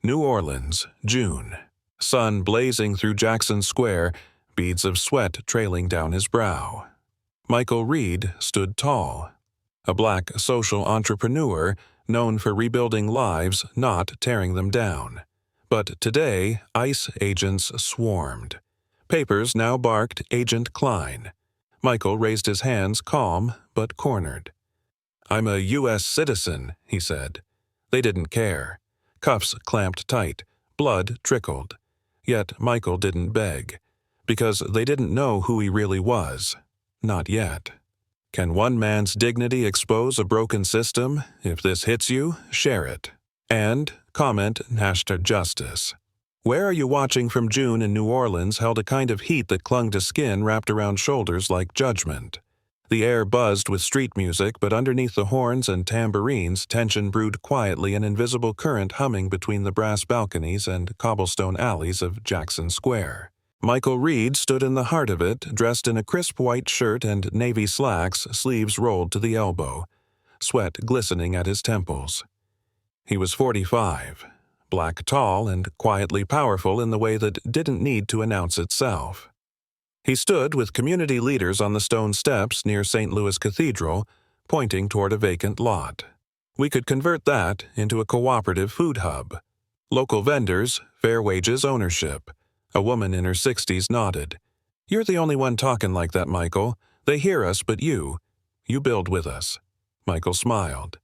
New Orleans, June. Sun blazing through Jackson Square, beads of sweat trailing down his brow. Michael Reed stood tall. A black social entrepreneur known for rebuilding lives, not tearing them down. But today, ICE agents swarmed. Papers now barked Agent Klein. Michael raised his hands, calm but cornered. "I'm a U.S. citizen," he said. They didn't care. Cuffs clamped tight. Blood trickled. Yet Michael didn't beg, because they didn't know who he really was. Not yet. Can one man's dignity expose a broken system? If this hits you, share it. And comment #justice. Where Are You Watching from June in New Orleans held a kind of heat that clung to skin wrapped around shoulders like judgment. The air buzzed with street music, but underneath the horns and tambourines, tension brewed quietly, an invisible current humming between the brass balconies and cobblestone alleys of Jackson Square. Michael Reed stood in the heart of it, dressed in a crisp white shirt and navy slacks, sleeves rolled to the elbow, sweat glistening at his temples. He was 45, black tall and quietly powerful in the way that didn't need to announce itself. He stood with community leaders on the stone steps near St. Louis Cathedral, pointing toward a vacant lot. We could convert that into a cooperative food hub. Local vendors, fair wages, ownership. A woman in her 60s nodded. "You're the only one talking like that, Michael. They hear us, but you build with us." Michael smiled.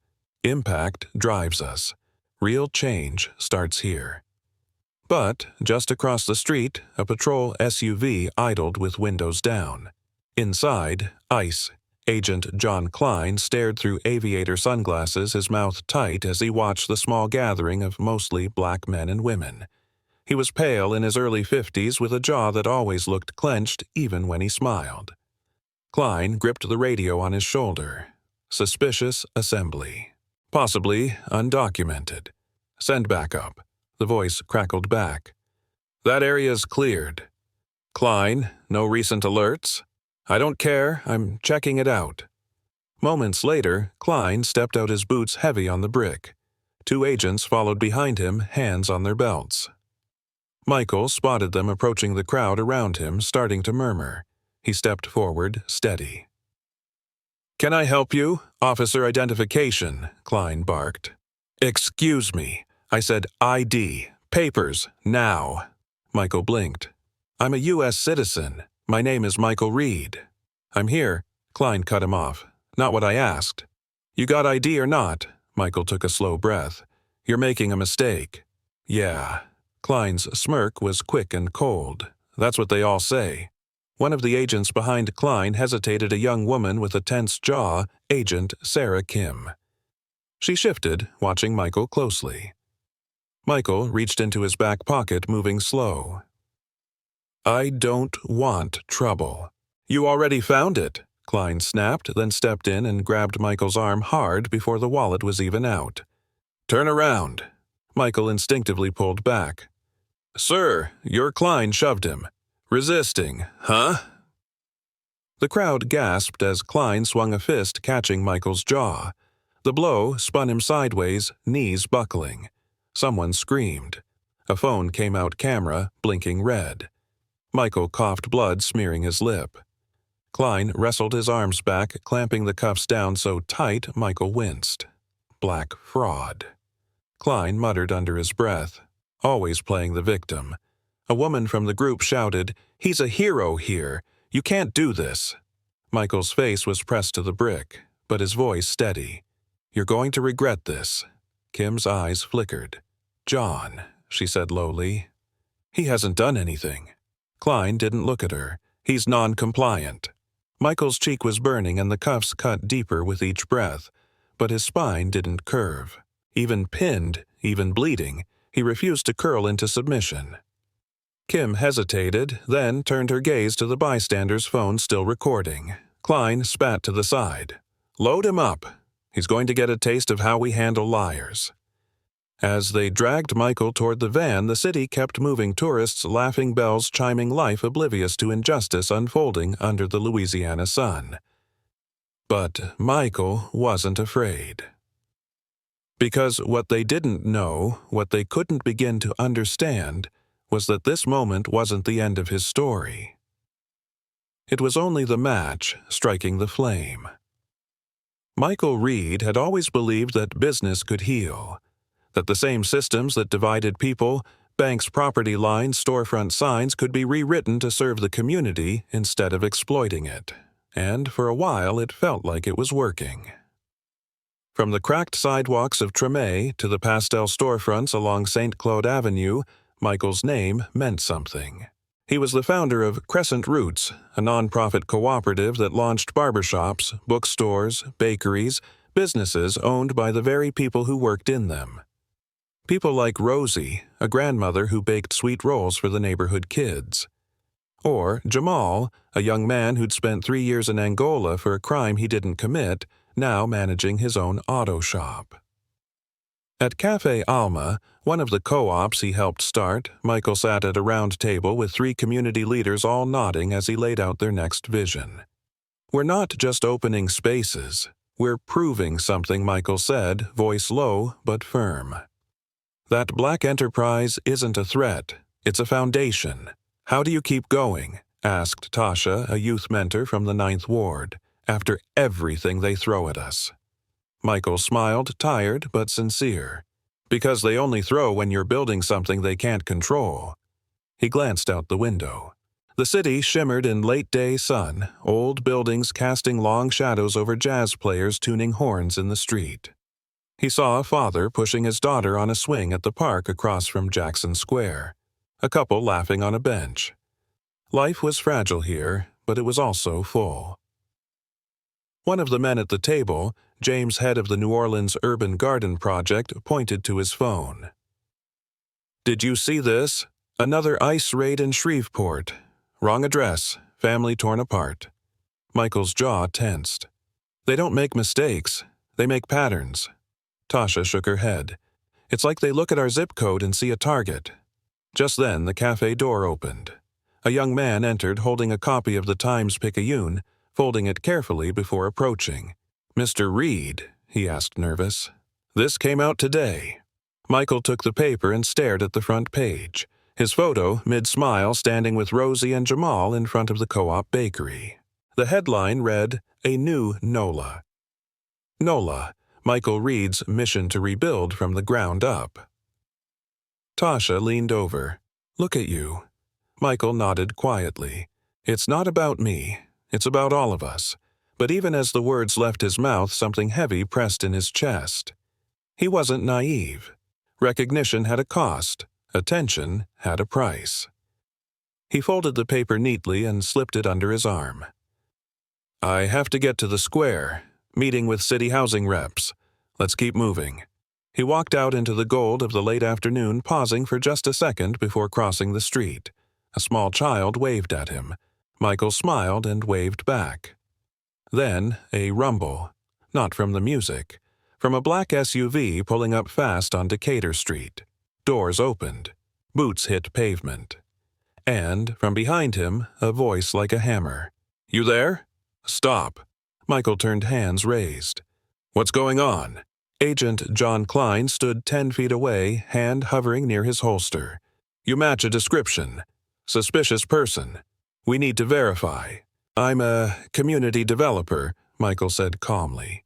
"Impact drives us. Real change starts here." But just across the street, a patrol SUV idled with windows down. Inside, ICE Agent John Klein stared through aviator sunglasses, his mouth tight as he watched the small gathering of mostly black men and women. He was pale in his early 50s with a jaw that always looked clenched even when he smiled. Klein gripped the radio on his shoulder. Suspicious assembly. Possibly undocumented. "Send backup." The voice crackled back. "That area's cleared." "Klein, no recent alerts?" "I don't care, I'm checking it out." Moments later, Klein stepped out, his boots heavy on the brick. Two agents followed behind him, hands on their belts. Michael spotted them approaching the crowd around him, starting to murmur. He stepped forward, steady. "Can I help you? Officer identification," Klein barked. "Excuse me. I said ID. Papers, now." Michael blinked. "I'm a U.S. citizen. My name is Michael Reed." "I'm here." Klein cut him off. "Not what I asked." "You got ID or not?" Michael took a slow breath. "You're making a mistake." "Yeah." Klein's smirk was quick and cold. "That's what they all say." One of the agents behind Klein hesitated, a young woman with a tense jaw, Agent Sarah Kim. She shifted, watching Michael closely. Michael reached into his back pocket, moving slow. "I don't want trouble." "You already found it," Klein snapped, then stepped in and grabbed Michael's arm hard before the wallet was even out. "Turn around." Michael instinctively pulled back. "Sir, your Klein shoved him. Resisting, huh?" The crowd gasped as Klein swung a fist, catching Michael's jaw. The blow spun him sideways, knees buckling. Someone screamed. A phone came out camera, blinking red. Michael coughed, blood smearing his lip. Klein wrestled his arms back, clamping the cuffs down so tight Michael winced. Black fraud. Klein muttered under his breath, always playing the victim. A woman from the group shouted, "He's a hero here. You can't do this." Michael's face was pressed to the brick, but his voice steady. "You're going to regret this." Kim's eyes flickered. "John," she said lowly. "He hasn't done anything." Klein didn't look at her. "He's non-compliant." Michael's cheek was burning and the cuffs cut deeper with each breath, but his spine didn't curve. Even pinned, even bleeding, he refused to curl into submission. Kim hesitated, then turned her gaze to the bystander's phone still recording. Klein spat to the side. "Load him up. He's going to get a taste of how we handle liars." As they dragged Michael toward the van, the city kept moving, tourists, laughing bells chiming, life oblivious to injustice unfolding under the Louisiana sun. But Michael wasn't afraid. Because what they didn't know, what they couldn't begin to understand, was that this moment wasn't the end of his story. It was only the match striking the flame. Michael Reed had always believed that business could heal, that the same systems that divided people, banks' property lines, storefront signs, could be rewritten to serve the community instead of exploiting it. And for a while it felt like it was working. From the cracked sidewalks of Tremé to the pastel storefronts along St. Claude Avenue, Michael's name meant something. He was the founder of Crescent Roots, a nonprofit cooperative that launched barbershops, bookstores, bakeries, businesses owned by the very people who worked in them. People like Rosie, a grandmother who baked sweet rolls for the neighborhood kids. Or Jamal, a young man who'd spent 3 years in Angola for a crime he didn't commit, now managing his own auto shop. At Café Alma, one of the co-ops he helped start, Michael sat at a round table with 3 community leaders all nodding as he laid out their next vision. "We're not just opening spaces. We're proving something," Michael said, voice low but firm. "That black enterprise isn't a threat. It's a foundation. How do you keep going?" asked Tasha, a youth mentor from the 9th Ward, "after everything they throw at us?" Michael smiled, tired but sincere. "Because they only throw when you're building something they can't control." He glanced out the window. The city shimmered in late-day sun, old buildings casting long shadows over jazz players tuning horns in the street. He saw a father pushing his daughter on a swing at the park across from Jackson Square, a couple laughing on a bench. Life was fragile here, but it was also full. One of the men at the table, James, head of the New Orleans Urban Garden Project, pointed to his phone. "Did you see this? Another ICE raid in Shreveport. Wrong address, family torn apart." Michael's jaw tensed. "They don't make mistakes. They make patterns." Tasha shook her head. "It's like they look at our zip code and see a target." Just then the cafe door opened. A young man entered holding a copy of the Times-Picayune, folding it carefully before approaching. "Mr. Reed," he asked, nervous. "This came out today." Michael took the paper and stared at the front page, his photo, mid-smile, standing with Rosie and Jamal in front of the co-op bakery. The headline read, "A New NOLA." NOLA, Michael Reed's mission to rebuild from the ground up. Tasha leaned over. "Look at you." Michael nodded quietly. "It's not about me. It's about all of us." But even as the words left his mouth, something heavy pressed in his chest. He wasn't naive. Recognition had a cost. Attention had a price. He folded the paper neatly and slipped it under his arm. "I have to get to the square. Meeting with city housing reps. Let's keep moving." He walked out into the gold of the late afternoon, pausing for just a second before crossing the street. A small child waved at him. Michael smiled and waved back. Then a rumble, not from the music, from a black SUV pulling up fast on Decatur Street. Doors opened. Boots hit pavement. And, from behind him, a voice like a hammer. "You there? Stop." Michael turned, hands raised. "What's going on?" Agent John Klein stood 10 feet away, hand hovering near his holster. "You match a description. Suspicious person. We need to verify." "I'm a community developer," Michael said calmly.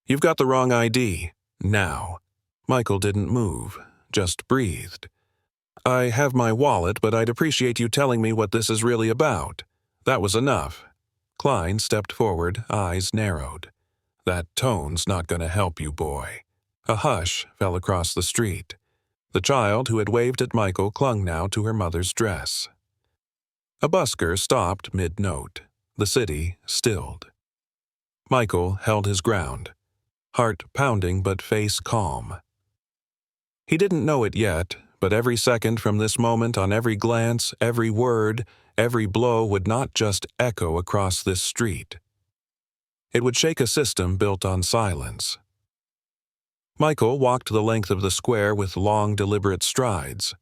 "You've got the wrong ID. Now." Michael didn't move, just breathed. "I have my wallet, but I'd appreciate you telling me what this is really about." That was enough. Klein stepped forward, eyes narrowed. "That tone's not going to help you, boy." A hush fell across the street. The child who had waved at Michael clung now to her mother's dress. A busker stopped mid-note. The city stilled. Michael held his ground, heart pounding but face calm. He didn't know it yet, but every second from this moment, on every glance, every word, every blow would not just echo across this street. It would shake a system built on silence. Michael walked the length of the square with long, deliberate strides.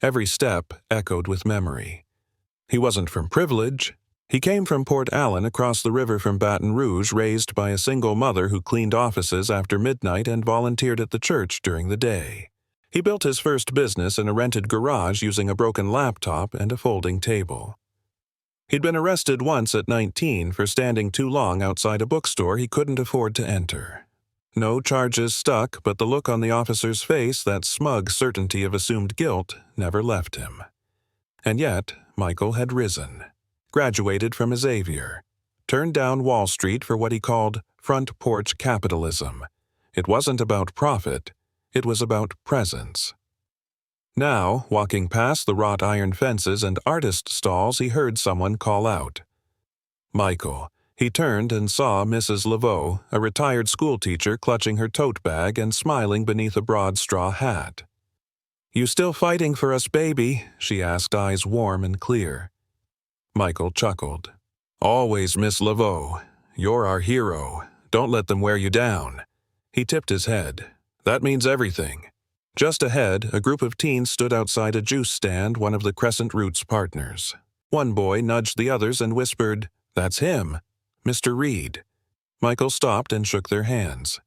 Every step echoed with memory. He wasn't from privilege. He came from Port Allen across the river from Baton Rouge, raised by a single mother who cleaned offices after midnight and volunteered at the church during the day. He built his first business in a rented garage using a broken laptop and a folding table. He'd been arrested once at 19 for standing too long outside a bookstore he couldn't afford to enter. No charges stuck, but the look on the officer's face, that smug certainty of assumed guilt, never left him. And yet, Michael had risen, graduated from Xavier, turned down Wall Street for what he called front porch capitalism. It wasn't about profit, it was about presence. Now, walking past the wrought iron fences and artist stalls, he heard someone call out. Michael. He turned and saw Mrs. Laveau, a retired schoolteacher, clutching her tote bag and smiling beneath a broad straw hat. "You still fighting for us, baby?" she asked, eyes warm and clear. Michael chuckled. "Always, Miss Laveau. You're our hero. Don't let them wear you down." He tipped his head. "That means everything." Just ahead, a group of teens stood outside a juice stand, one of the Crescent Roots partners. One boy nudged the others and whispered, "That's him, Mr. Reed." Michael stopped and shook their hands.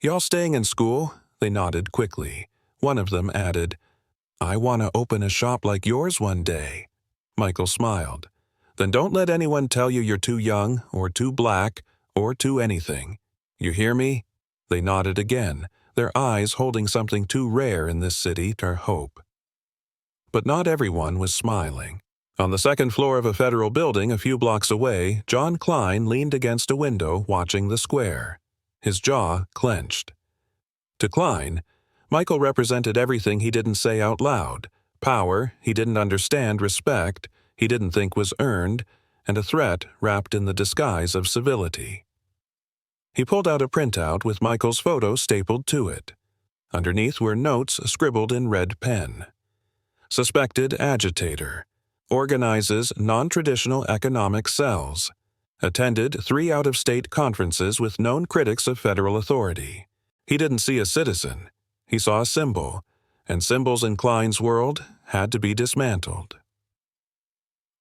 "Y'all staying in school?" They nodded quickly. One of them added, "I want to open a shop like yours one day." Michael smiled. "Then don't let anyone tell you you're too young, or too black, or too anything. You hear me?" They nodded again, their eyes holding something too rare in this city to hope. But not everyone was smiling. On the second floor of a federal building a few blocks away, John Klein leaned against a window watching the square. His jaw clenched. To Klein, Michael represented everything he didn't say out loud: power he didn't understand, respect he didn't think was earned, and a threat wrapped in the disguise of civility. He pulled out a printout with Michael's photo stapled to it. Underneath were notes scribbled in red pen. Suspected agitator. Organizes non-traditional economic cells. Attended 3 out-of-state conferences with known critics of federal authority. He didn't see a citizen. He saw a symbol, and symbols in Klein's world had to be dismantled.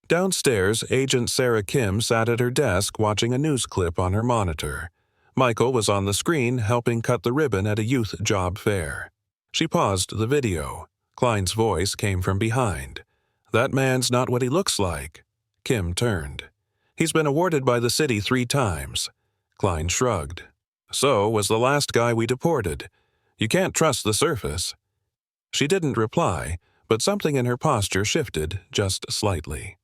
Downstairs, Agent Sarah Kim sat at her desk watching a news clip on her monitor. Michael was on the screen helping cut the ribbon at a youth job fair. She paused the video. Klein's voice came from behind. "That man's not what he looks like." Kim turned. "He's been awarded by the city 3 times. Klein shrugged. "So was the last guy we deported. You can't trust the surface." She didn't reply, but something in her posture shifted just slightly.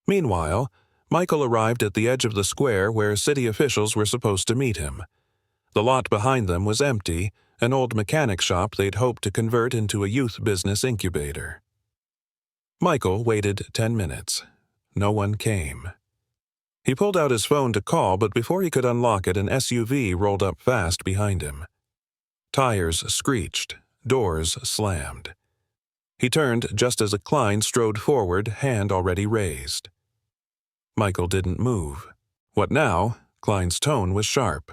Meanwhile, Michael arrived at the edge of the square where city officials were supposed to meet him. The lot behind them was empty, an old mechanic shop they'd hoped to convert into a youth business incubator. Michael waited 10 minutes. No one came. He pulled out his phone to call, but before he could unlock it, an SUV rolled up fast behind him. Tires screeched, doors slammed. He turned just as a Klein strode forward, hand already raised. Michael didn't move. "What now?" Klein's tone was sharp.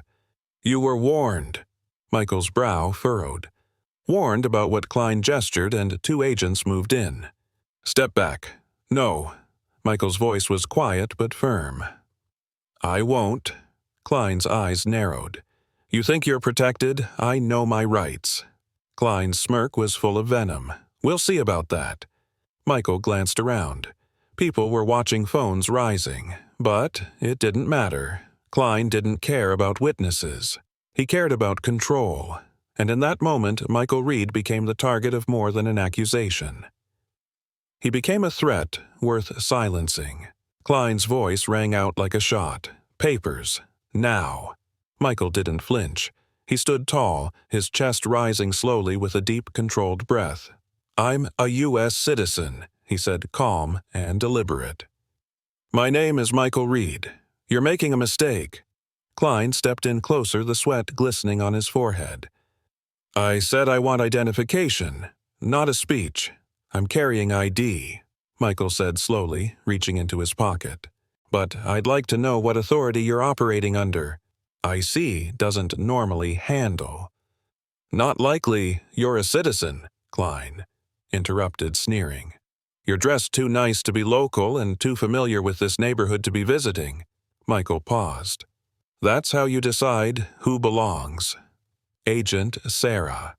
"You were warned." Michael's brow furrowed. Warned about what Klein gestured, and 2 agents moved in. "Step back." "No." Michael's voice was quiet but firm. "I won't." Klein's eyes narrowed. "You think you're protected? I know my rights." Klein's smirk was full of venom. "We'll see about that." Michael glanced around. People were watching, phones rising. But it didn't matter. Klein didn't care about witnesses. He cared about control. And in that moment, Michael Reed became the target of more than an accusation. He became a threat worth silencing. Klein's voice rang out like a shot. "Papers. Now." Michael didn't flinch. He stood tall, his chest rising slowly with a deep, controlled breath. "I'm a U.S. citizen," he said, calm and deliberate. "My name is Michael Reed. You're making a mistake." Klein stepped in closer, the sweat glistening on his forehead. "I said I want identification, not a speech. I'm carrying ID," Michael said slowly, reaching into his pocket. "But I'd like to know what authority you're operating under. IC doesn't normally handle." "Not likely. You're a citizen," Klein interrupted, sneering. You're dressed too nice to be local and too familiar with this neighborhood to be visiting. Michael paused. That's how you decide who belongs. Agent Sarah.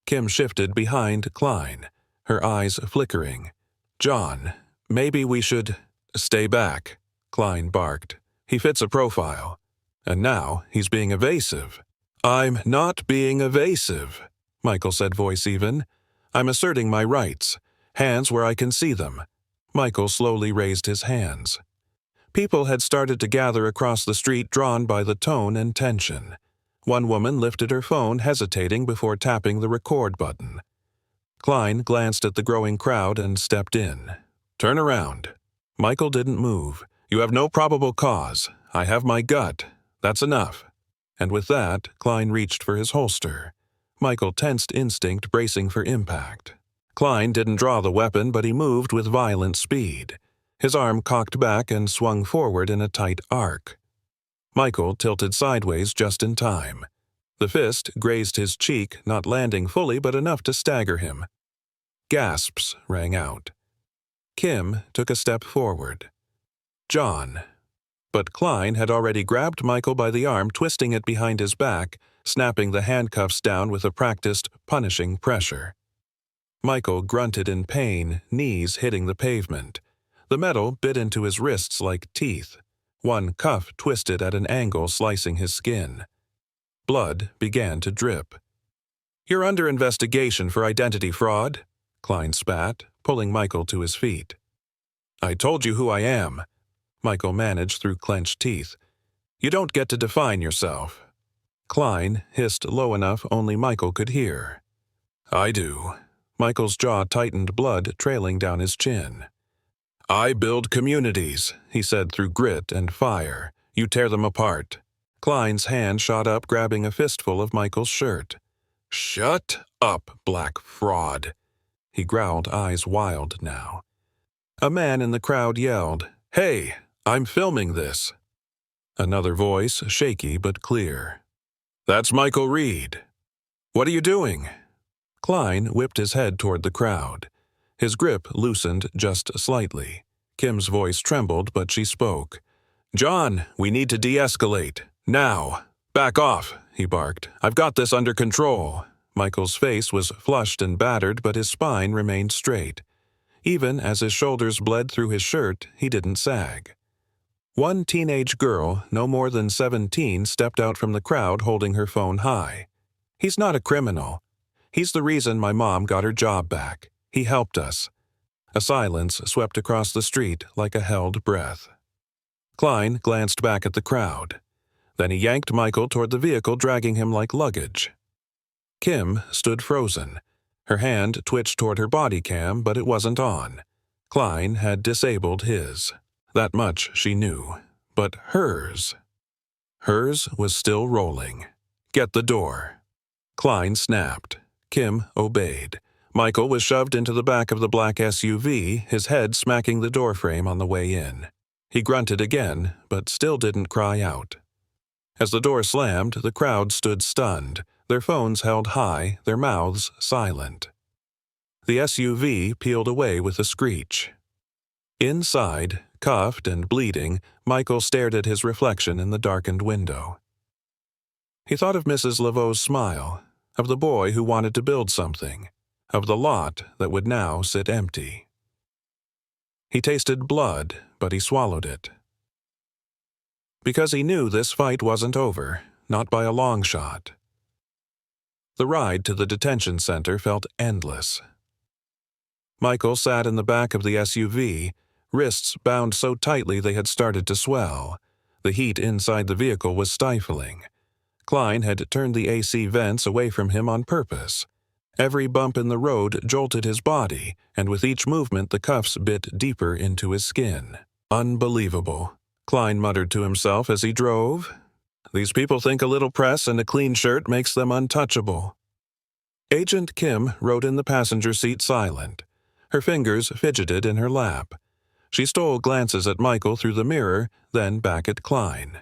Kim shifted behind Klein, her eyes flickering. John, maybe we should… Stay back, Klein barked. He fits a profile. And now he's being evasive. I'm not being evasive, Michael said, voice even. I'm asserting my rights. Hands where I can see them. Michael slowly raised his hands. People had started to gather across the street, drawn by the tone and tension. One woman lifted her phone, hesitating before tapping the record button. Klein glanced at the growing crowd and stepped in. Turn around. Michael didn't move. You have no probable cause. I have my gut. That's enough. And with that, Klein reached for his holster. Michael tensed instinct, bracing for impact. Klein didn't draw the weapon, but he moved with violent speed. His arm cocked back and swung forward in a tight arc. Michael tilted sideways just in time. The fist grazed his cheek, not landing fully but enough to stagger him. Gasps rang out. Kim took a step forward. John. But Klein had already grabbed Michael by the arm, twisting it behind his back, snapping the handcuffs down with a practiced, punishing pressure. Michael grunted in pain, knees hitting the pavement. The metal bit into his wrists like teeth. One cuff twisted at an angle, slicing his skin. Blood began to drip. You're under investigation for identity fraud, Klein spat, pulling Michael to his feet. I told you who I am, Michael managed through clenched teeth. You don't get to define yourself. Klein hissed low enough only Michael could hear. I do. Michael's jaw tightened, blood trailing down his chin. I build communities, he said through grit and fire. You tear them apart. Klein's hand shot up, grabbing a fistful of Michael's shirt. Shut up, black fraud, he growled, eyes wild now. A man in the crowd yelled, Hey, I'm filming this. Another voice, shaky but clear. That's Michael Reed. What are you doing? Klein whipped his head toward the crowd. His grip loosened just slightly. Kim's voice trembled, but she spoke. John, we need to de-escalate. Now. Back off, he barked. I've got this under control. Michael's face was flushed and battered, but his spine remained straight. Even as his shoulders bled through his shirt, he didn't sag. One teenage girl, no more than 17, stepped out from the crowd holding her phone high. He's not a criminal. He's the reason my mom got her job back. He helped us. A silence swept across the street like a held breath. Klein glanced back at the crowd. Then he yanked Michael toward the vehicle, dragging him like luggage. Kim stood frozen. Her hand twitched toward her body cam, but it wasn't on. Klein had disabled his. That much she knew. But hers was still rolling. Get the door. Klein snapped. Kim obeyed. Michael was shoved into the back of the black SUV, his head smacking the doorframe on the way in. He grunted again, but still didn't cry out. As the door slammed, the crowd stood stunned, their phones held high, their mouths silent. The SUV peeled away with a screech. Inside, cuffed and bleeding, Michael stared at his reflection in the darkened window. He thought of Mrs. Laveau's smile, of the boy who wanted to build something, of the lot that would now sit empty. He tasted blood, but he swallowed it. Because he knew this fight wasn't over, not by a long shot. The ride to the detention center felt endless. Michael sat in the back of the SUV, wrists bound so tightly they had started to swell. The heat inside the vehicle was stifling. Klein had turned the AC vents away from him on purpose. Every bump in the road jolted his body, and with each movement the cuffs bit deeper into his skin. Unbelievable, Klein muttered to himself as he drove. These people think a little press and a clean shirt makes them untouchable. Agent Kim rode in the passenger seat silent. Her fingers fidgeted in her lap. She stole glances at Michael through the mirror, then back at Klein.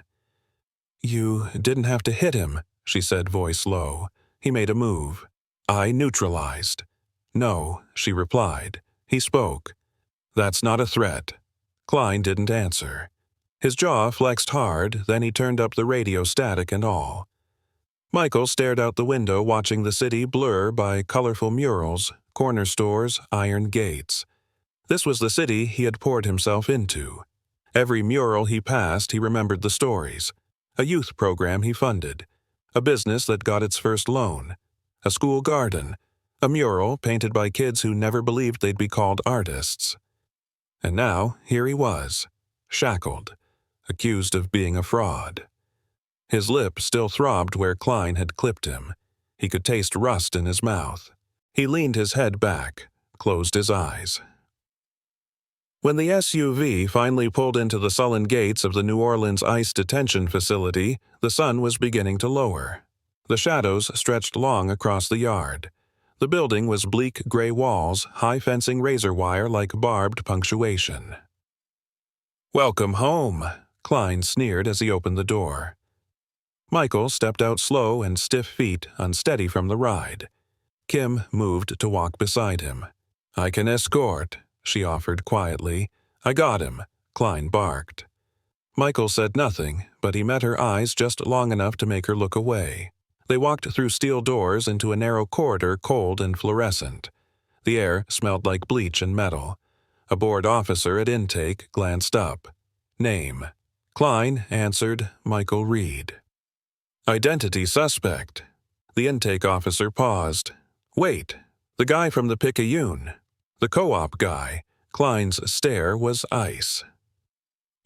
You didn't have to hit him, she said, voice low. He made a move. I neutralized. No, she replied. He spoke. "That's not a threat." Klein didn't answer. His jaw flexed hard, then he turned up the radio, static and all. Michael stared out the window, watching the city blur by colorful murals, corner stores, iron gates. This was the city he had poured himself into. Every mural he passed, he remembered the stories. A youth program he funded, a business that got its first loan, a school garden, a mural painted by kids who never believed they'd be called artists. And now, here he was, shackled, accused of being a fraud. His lip still throbbed where Klein had clipped him. He could taste rust in his mouth. He leaned his head back, closed his eyes. When the SUV finally pulled into the sullen gates of the New Orleans ICE detention facility, the sun was beginning to lower. The shadows stretched long across the yard. The building was bleak gray walls, high fencing razor wire like barbed punctuation. "Welcome home," Klein sneered as he opened the door. Michael stepped out slow and stiff feet, unsteady from the ride. Kim moved to walk beside him. "I can escort," she offered quietly. "I got him," Klein barked. Michael said nothing, but he met her eyes just long enough to make her look away. They walked through steel doors into a narrow corridor, cold and fluorescent. The air smelled like bleach and metal. A bored officer at intake glanced up. Name. Klein answered Michael Reed. Identity suspect. The intake officer paused. "Wait, the guy from the Picayune. The co-op guy." Klein's stare was ice.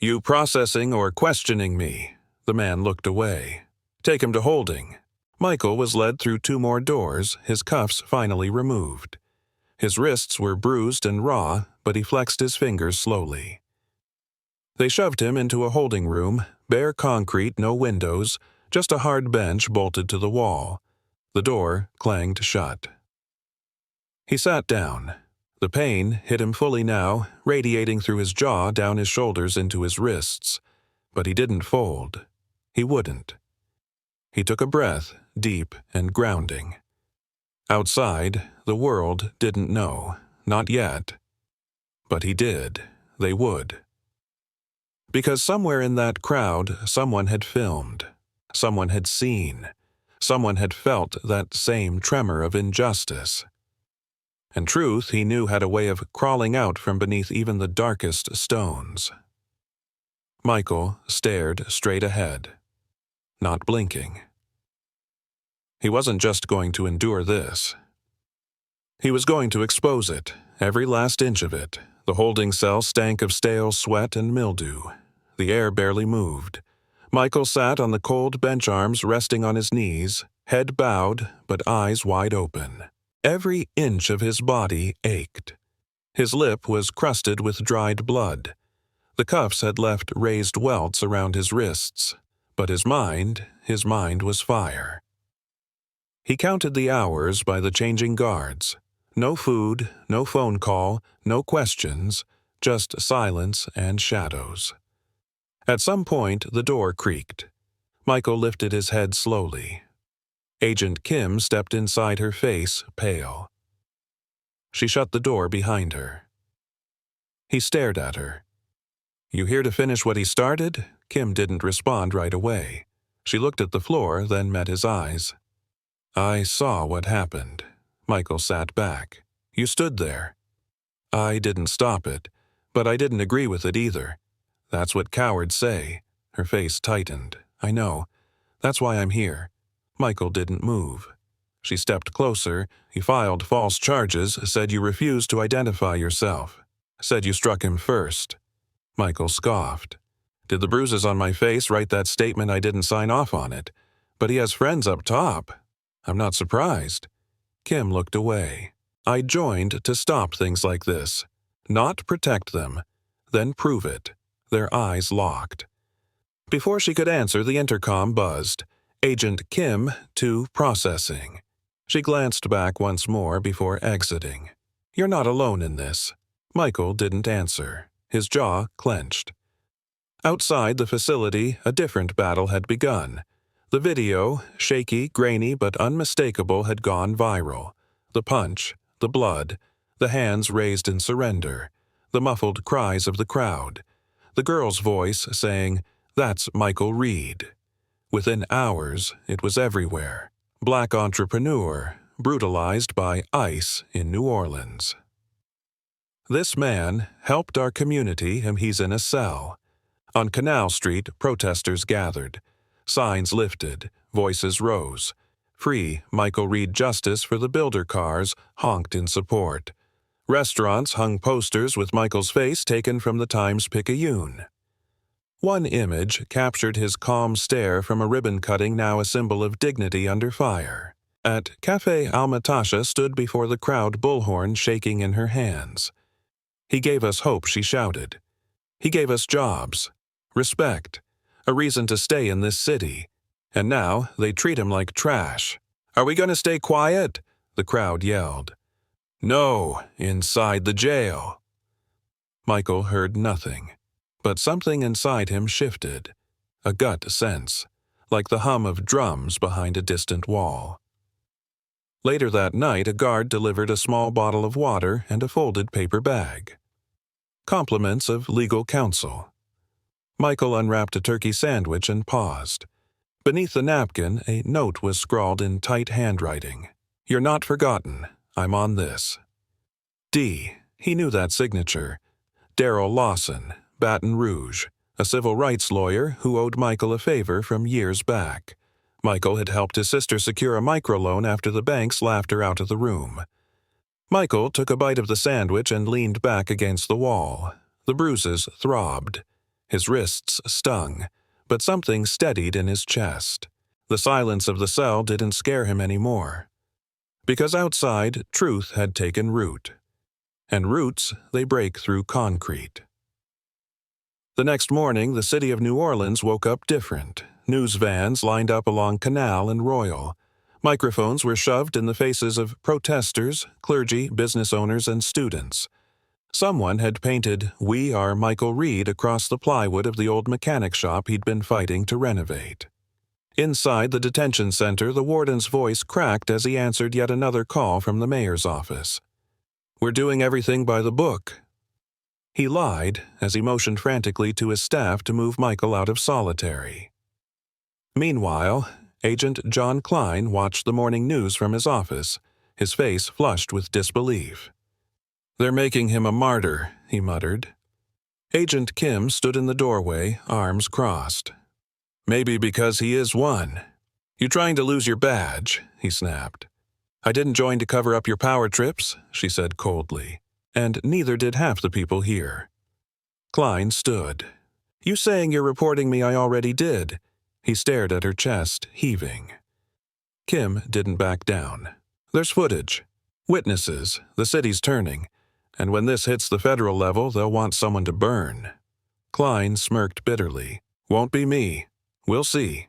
"You processing or questioning me?" The man looked away. "Take him to holding." Michael was led through 2 more doors, his cuffs finally removed. His wrists were bruised and raw, but he flexed his fingers slowly. They shoved him into a holding room, bare concrete, no windows, just a hard bench bolted to the wall. The door clanged shut. He sat down. The pain hit him fully now, radiating through his jaw, down his shoulders into his wrists. But he didn't fold. He wouldn't. He took a breath, deep and grounding. Outside, the world didn't know. Not yet. But he did. They would. Because somewhere in that crowd, someone had filmed. Someone had seen. Someone had felt that same tremor of injustice. And truth, he knew, had a way of crawling out from beneath even the darkest stones. Michael stared straight ahead, not blinking. He wasn't just going to endure this. He was going to expose it, every last inch of it. The holding cell stank of stale sweat and mildew. The air barely moved. Michael sat on the cold bench arms, resting on his knees, head bowed but eyes wide open. Every inch of his body ached. His lip was crusted with dried blood. The cuffs had left raised welts around his wrists, but his mind was fire. He counted the hours by the changing guards. No food, no phone call, no questions, just silence and shadows. At some point, the door creaked. Michael lifted his head slowly. Agent Kim stepped inside, her face pale. She shut the door behind her. He stared at her. "You here to finish what he started?" Kim didn't respond right away. She looked at the floor, then met his eyes. "I saw what happened." Michael sat back. "You stood there." "I didn't stop it, but I didn't agree with it either. That's what cowards say." Her face tightened. "I know. That's why I'm here." Michael didn't move. She stepped closer. "He filed false charges, said you refused to identify yourself. Said you struck him first." Michael scoffed. "Did the bruises on my face write that statement? I didn't sign off on it. But he has friends up top. I'm not surprised." Kim looked away. "I joined to stop things like this. Not protect them. Then prove it." Their eyes locked. Before she could answer, the intercom buzzed. "Agent Kim to processing." She glanced back once more before exiting. "You're not alone in this." Michael didn't answer. His jaw clenched. Outside the facility, a different battle had begun. The video, shaky, grainy, but unmistakable, had gone viral. The punch, the blood, the hands raised in surrender. the muffled cries of the crowd, the girl's voice saying, "That's Michael Reed." Within hours, it was everywhere. Black entrepreneur, brutalized by ICE in New Orleans. This man helped our community and he's in a cell. On Canal Street, protesters gathered. Signs lifted, voices rose. Free Michael Reed justice for the builder cars honked in support. Restaurants hung posters with Michael's face taken from the Times-Picayune. One image captured his calm stare from a ribbon cutting now a symbol of dignity under fire. At Café Almatasha stood before the crowd, bullhorn shaking in her hands. "He gave us hope," she shouted. "He gave us jobs, respect, a reason to stay in this city. And now they treat him like trash." "Are we going to stay quiet?" the crowd yelled. "No, inside the jail." Michael heard nothing, but something inside him shifted, a gut sense, like the hum of drums behind a distant wall. Later that night, a guard delivered a small bottle of water and a folded paper bag. Compliments of legal counsel. Michael unwrapped a turkey sandwich and paused. Beneath the napkin, a note was scrawled in tight handwriting. "You're not forgotten. I'm on this." D. He knew that signature. Darrell Lawson, Baton Rouge, a civil rights lawyer who owed Michael a favor from years back. Michael had helped his sister secure a microloan after the banks laughed her out of the room. Michael took a bite of the sandwich and leaned back against the wall. The bruises throbbed. His wrists stung, but something steadied in his chest. The silence of the cell didn't scare him anymore. Because outside, truth had taken root. And roots, they break through concrete. The next morning, the city of New Orleans woke up different. News vans lined up along Canal and Royal. Microphones were shoved in the faces of protesters, clergy, business owners, and students. Someone had painted "We are Michael Reed" across the plywood of the old mechanic shop he'd been fighting to renovate. Inside the detention center, the warden's voice cracked as he answered yet another call from the mayor's office. "We're doing everything by the book." He lied as he motioned frantically to his staff to move Michael out of solitary. Meanwhile, Agent John Klein watched the morning news from his office, his face flushed with disbelief. "They're making him a martyr," he muttered. Agent Kim stood in the doorway, arms crossed. "Maybe because he is one. You trying to lose your badge?" he snapped. "I didn't join to cover up your power trips," she said coldly, "and neither did half the people here." Klein stood. "You saying you're reporting me I already did." He stared at her chest, heaving. Kim didn't back down. "There's footage. Witnesses, the city's turning. And when this hits the federal level, they'll want someone to burn." Klein smirked bitterly. "Won't be me. We'll see."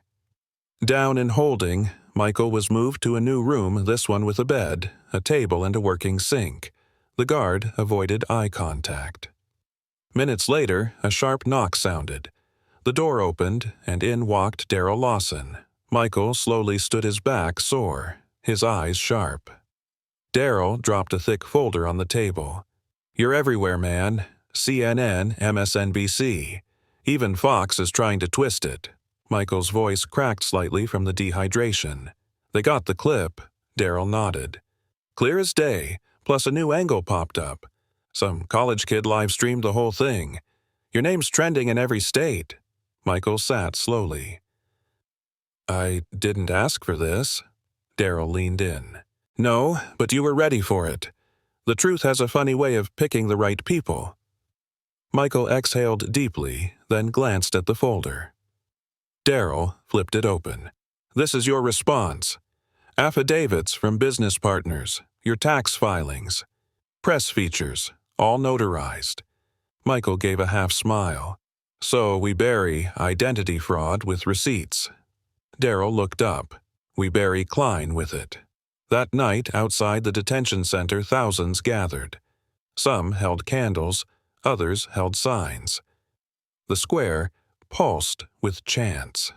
Down in holding, Michael was moved to a new room, this one with a bed, a table, and a working sink. The guard avoided eye contact. Minutes later, a sharp knock sounded. The door opened, and in walked Darrell Lawson. Michael slowly stood his back sore, his eyes sharp. Darrell dropped a thick folder on the table. "You're everywhere, man. CNN, MSNBC. Even Fox is trying to twist it." Michael's voice cracked slightly from the dehydration. "They got the clip." Darrell nodded. "Clear as day, plus a new angle popped up. Some college kid live-streamed the whole thing. Your name's trending in every state." Michael sat slowly. "I didn't ask for this." Darrell leaned in. "No, but you were ready for it. The truth has a funny way of picking the right people." Michael exhaled deeply, then glanced at the folder. Darrell flipped it open. "This is your response. Affidavits from business partners, your tax filings, press features, all notarized." Michael gave a half smile. "So we bury identity fraud with receipts." Darrell looked up. "We bury Klein with it." That night, outside the detention center, thousands gathered. Some held candles, others held signs. The square pulsed with chants.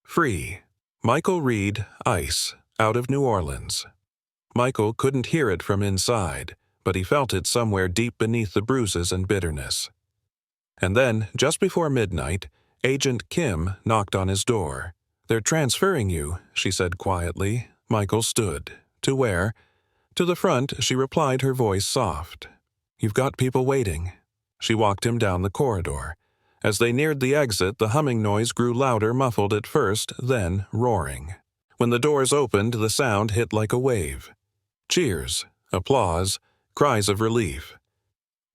Free. Michael Reed, ICE, out of New Orleans. Michael couldn't hear it from inside, but he felt it somewhere deep beneath the bruises and bitterness. And then, just before midnight, Agent Kim knocked on his door. "They're transferring you," she said quietly. Michael stood. "To where?" "To the front," she replied, her voice soft. "You've got people waiting." She walked him down the corridor. As they neared the exit, the humming noise grew louder, muffled at first, then roaring. When the doors opened, the sound hit like a wave. Cheers, applause, cries of relief.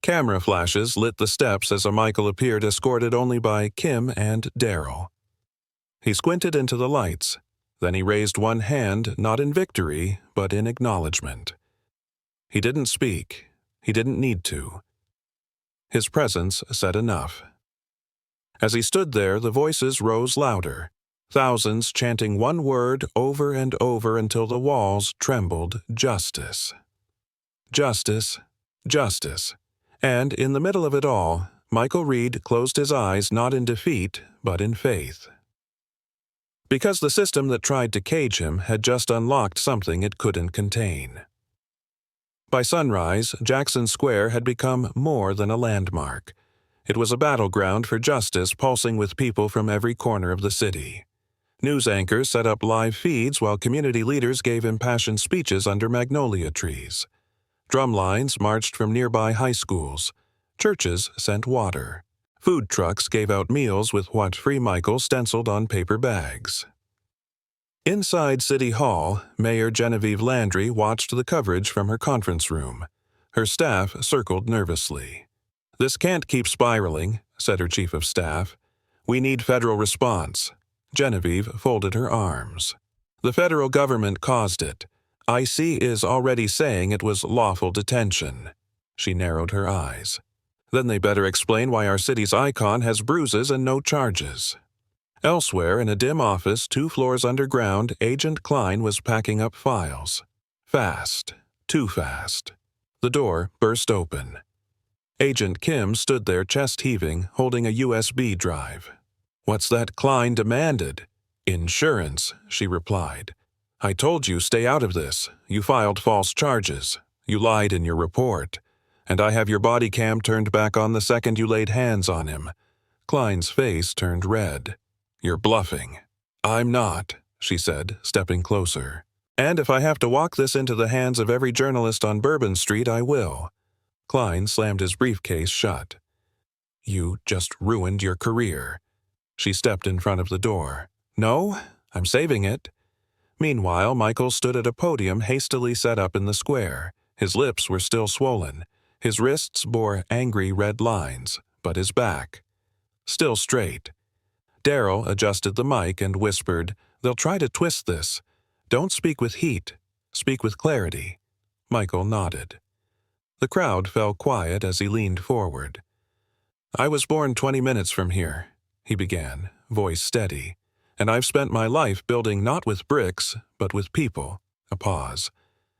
Camera flashes lit the steps as Michael appeared, escorted only by Kim and Daryl. He squinted into the lights. Then he raised one hand, not in victory, but in acknowledgement. He didn't speak. He didn't need to. His presence said enough. As he stood there, the voices rose louder, thousands chanting one word over and over until the walls trembled: justice. Justice, justice. And in the middle of it all, Michael Reed closed his eyes not in defeat, but in faith. Because the system that tried to cage him had just unlocked something it couldn't contain. By sunrise, Jackson Square had become more than a landmark. It was a battleground for justice, pulsing with people from every corner of the city. News anchors set up live feeds while community leaders gave impassioned speeches under magnolia trees. Drum lines marched from nearby high schools. Churches sent water. Food trucks gave out meals with what Free Michael stenciled on paper bags. Inside City Hall, Mayor Genevieve Landry watched the coverage from her conference room. Her staff circled nervously. "This can't keep spiraling," said her chief of staff. "We need federal response." Genevieve folded her arms. "The federal government caused it. IC is already saying it was lawful detention." She narrowed her eyes. "Then they better explain why our city's icon has bruises and no charges." Elsewhere, in a dim office 2 floors underground, Agent Klein was packing up files. Fast. Too fast. The door burst open. Agent Kim stood there, chest heaving, holding a USB drive. "What's that?" Klein demanded. "Insurance," she replied. "I told you, stay out of this. You filed false charges. You lied in your report. And I have your body cam turned back on the second you laid hands on him." Klein's face turned red. "You're bluffing." "I'm not," she said, stepping closer. "And if I have to walk this into the hands of every journalist on Bourbon Street, I will." Klein slammed his briefcase shut. "You just ruined your career." She stepped in front of the door. "No, I'm saving it." Meanwhile, Michael stood at a podium hastily set up in the square. His lips were still swollen. His wrists bore angry red lines, but his back still straight. Daryl adjusted the mic and whispered, "They'll try to twist this. Don't speak with heat. Speak with clarity." Michael nodded. The crowd fell quiet as he leaned forward. "I was born 20 minutes from here," he began, voice steady. "And I've spent my life building not with bricks, but with people." A pause.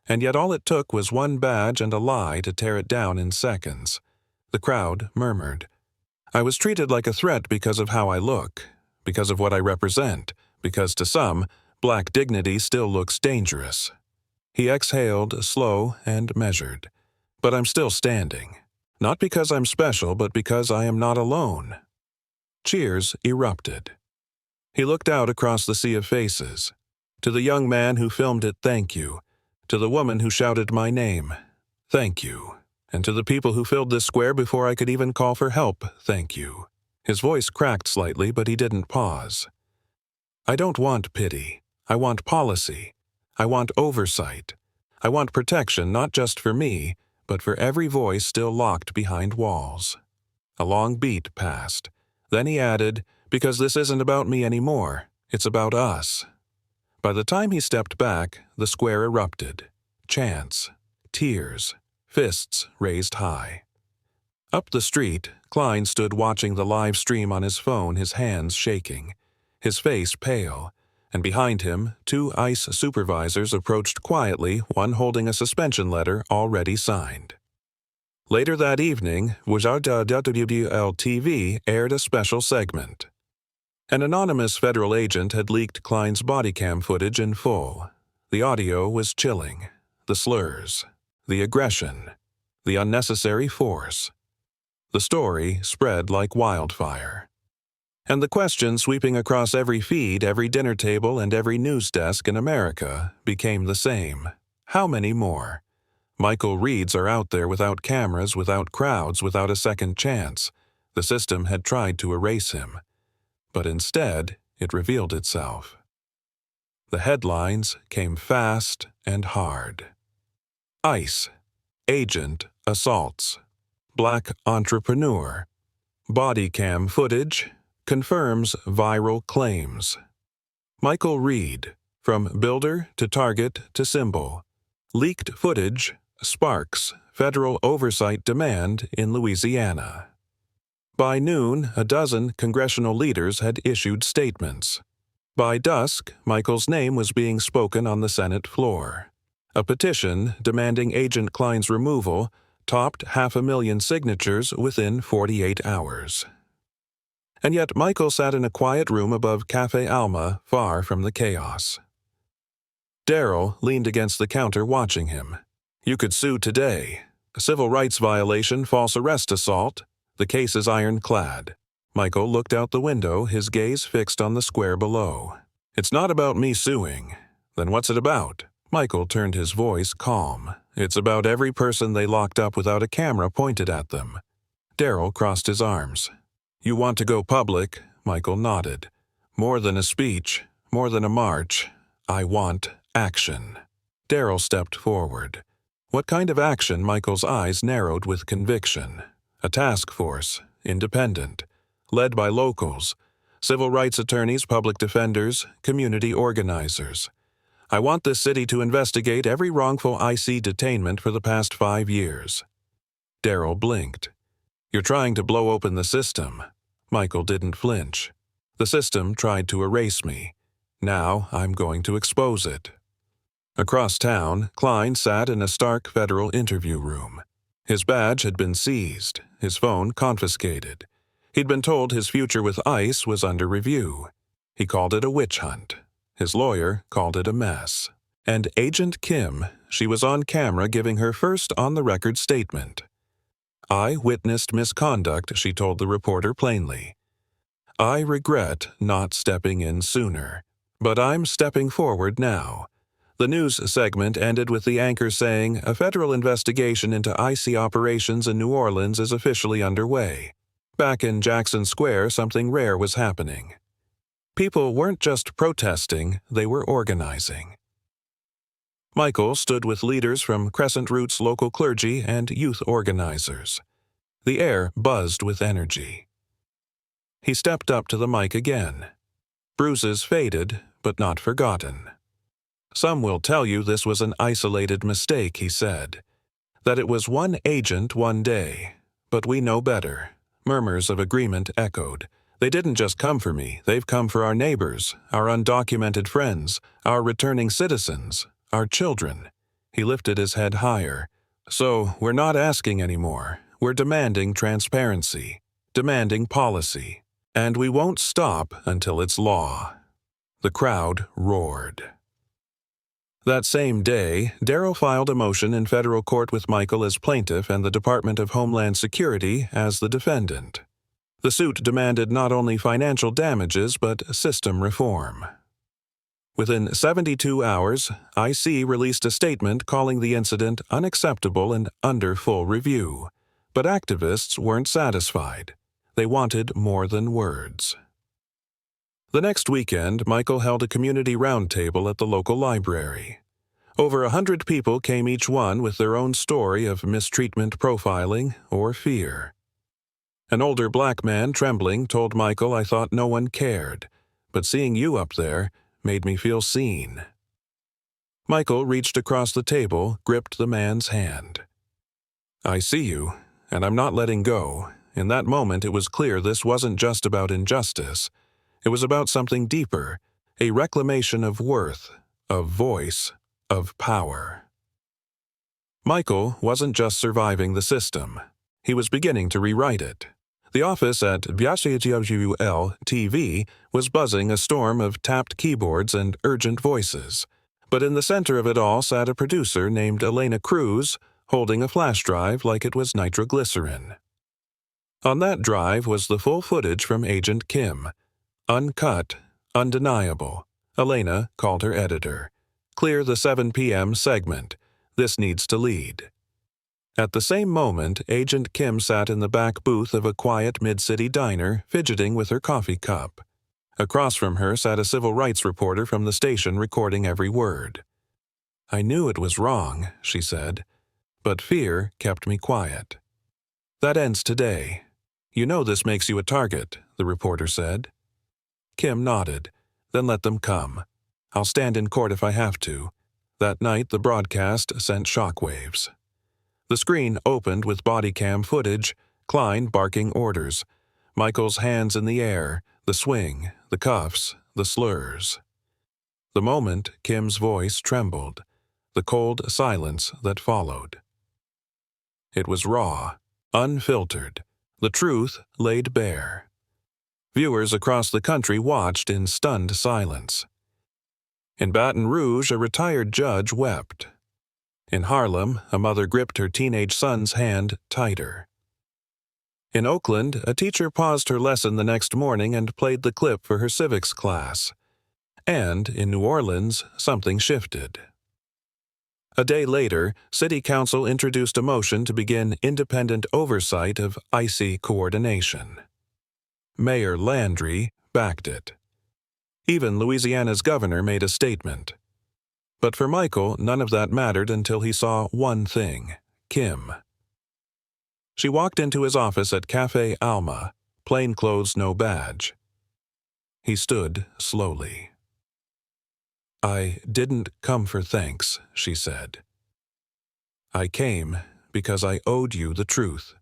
"And yet all it took was one badge and a lie to tear it down in seconds." The crowd murmured. "I was treated like a threat because of how I look, because of what I represent, because to some, black dignity still looks dangerous." He exhaled, slow and measured. "But I'm still standing. Not because I'm special, but because I am not alone." Cheers erupted. He looked out across the sea of faces. To the young man who filmed it, thank you. To the woman who shouted my name, thank you. And to the people who filled this square before I could even call for help, thank you. His voice cracked slightly, but he didn't pause. "I don't want pity. I want policy. I want oversight. I want protection not just for me, but for every voice still locked behind walls." A long beat passed. Then he added, "Because this isn't about me anymore. It's about us." By the time he stepped back, the square erupted. Chants, tears, fists raised high. Up the street, Klein stood watching the live stream on his phone, his hands shaking, his face pale, and behind him, 2 ICE supervisors approached quietly, one holding a suspension letter already signed. Later that evening, WWL-TV aired a special segment. An anonymous federal agent had leaked Klein's body cam footage in full. The audio was chilling. The slurs. The aggression. the unnecessary force. The story spread like wildfire. And the question sweeping across every feed, every dinner table, and every news desk in America became the same. How many more? Michael Reeds are out there without cameras, without crowds, without a second chance. The system had tried to erase him. But instead, it revealed itself. The headlines came fast and hard. ICE. Agent assaults. Black entrepreneur. Body cam footage confirms viral claims. Michael Reed, from builder to target to symbol. Leaked footage sparks federal oversight demand in Louisiana. By noon, a dozen congressional leaders had issued statements. By dusk, Michael's name was being spoken on the Senate floor. A petition demanding Agent Klein's removal topped 500,000 signatures within 48 hours. And yet Michael sat in a quiet room above Cafe Alma, far from the chaos. Darryl leaned against the counter watching him. You could sue today. A civil rights violation, false arrest assault. The case is ironclad. Michael looked out the window, his gaze fixed on the square below. It's not about me suing. Then what's it about? Michael turned his voice calm. It's about every person they locked up without a camera pointed at them. Darryl crossed his arms. You want to go public? Michael nodded. More than a speech, more than a march. I want action. Darryl stepped forward. What kind of action? Michael's eyes narrowed with conviction. A task force, independent, led by locals, civil rights attorneys, public defenders, community organizers. I want this city to investigate every wrongful IC detainment for the past 5 years. Darryl blinked. You're trying to blow open the system. Michael didn't flinch. The system tried to erase me. Now I'm going to expose it. Across town, Klein sat in a stark federal interview room. His badge had been seized, his phone confiscated. He'd been told his future with ICE was under review. He called it a witch hunt. His lawyer called it a mess. And Agent Kim, she was on camera giving her first on-the-record statement. I witnessed misconduct, she told the reporter plainly. I regret not stepping in sooner, but I'm stepping forward now. The news segment ended with the anchor saying, a federal investigation into IC operations in New Orleans is officially underway. Back in Jackson Square, something rare was happening. People weren't just protesting, they were organizing. Michael stood with leaders from Crescent Root's local clergy and youth organizers. The air buzzed with energy. He stepped up to the mic again. Bruises faded, but not forgotten. Some will tell you this was an isolated mistake, he said. That it was one agent one day. But we know better. Murmurs of agreement echoed. They didn't just come for me, they've come for our neighbors, our undocumented friends, our returning citizens, our children. He lifted his head higher. So, we're not asking anymore. We're demanding transparency, demanding policy. And we won't stop until it's law. The crowd roared. That same day, Darryl filed a motion in federal court with Michael as plaintiff and the Department of Homeland Security as the defendant. The suit demanded not only financial damages but system reform. Within 72 hours, IC released a statement calling the incident unacceptable and under full review. But activists weren't satisfied. They wanted more than words. The next weekend, Michael held a community roundtable at the local library. Over 100 people came, each one with their own story of mistreatment, profiling, or fear. An older black man, trembling, told Michael, I thought no one cared, but seeing you up there made me feel seen. Michael reached across the table, gripped the man's hand. I see you, and I'm not letting go. In that moment, it was clear this wasn't just about injustice. It was about something deeper, a reclamation of worth, of voice, of power. Michael wasn't just surviving the system. He was beginning to rewrite it. The office at BHGL TV was buzzing a storm of tapped keyboards and urgent voices. But in the center of it all sat a producer named Elena Cruz, holding a flash drive like it was nitroglycerin. On that drive was the full footage from Agent Kim. Uncut, undeniable. Elena called her editor. Clear the 7 p.m. segment. This needs to lead. At the same moment, Agent Kim sat in the back booth of a quiet mid-city diner, fidgeting with her coffee cup. Across from her sat a civil rights reporter from the station recording every word. "I knew it was wrong," she said, "but fear kept me quiet." "That ends today. You know this makes you a target," the reporter said. Kim nodded. "Then let them come. I'll stand in court if I have to." That night, the broadcast sent shockwaves. The screen opened with body cam footage, Klein barking orders, Michael's hands in the air, the swing, the cuffs, the slurs. The moment, Kim's voice trembled, the cold silence that followed. It was raw, unfiltered, the truth laid bare. Viewers across the country watched in stunned silence. In Baton Rouge, a retired judge wept. In Harlem, a mother gripped her teenage son's hand tighter. In Oakland, a teacher paused her lesson the next morning and played the clip for her civics class. And in New Orleans, something shifted. A day later, City Council introduced a motion to begin independent oversight of IC coordination. Mayor Landry backed it. Even Louisiana's governor made a statement. But for Michael, none of that mattered until he saw one thing: Kim. She walked into his office at Café Alma, plainclothes no badge. He stood slowly. "I didn't come for thanks," she said. "I came because I owed you the truth."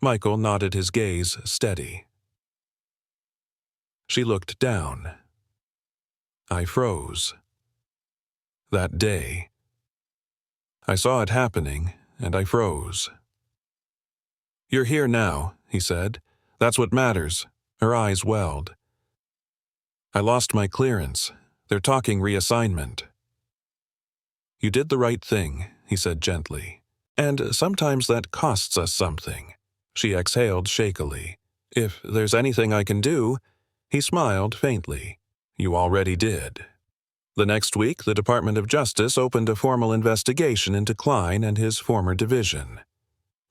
Michael nodded, his gaze steady. She looked down. "I froze. That day. I saw it happening, and I froze." "You're here now," he said. "That's what matters." Her eyes welled. "I lost my clearance. They're talking reassignment." "You did the right thing," he said gently. "And sometimes that costs us something." She exhaled shakily. "If there's anything I can do," he smiled faintly. "You already did." The next week, the Department of Justice opened a formal investigation into Klein and his former division.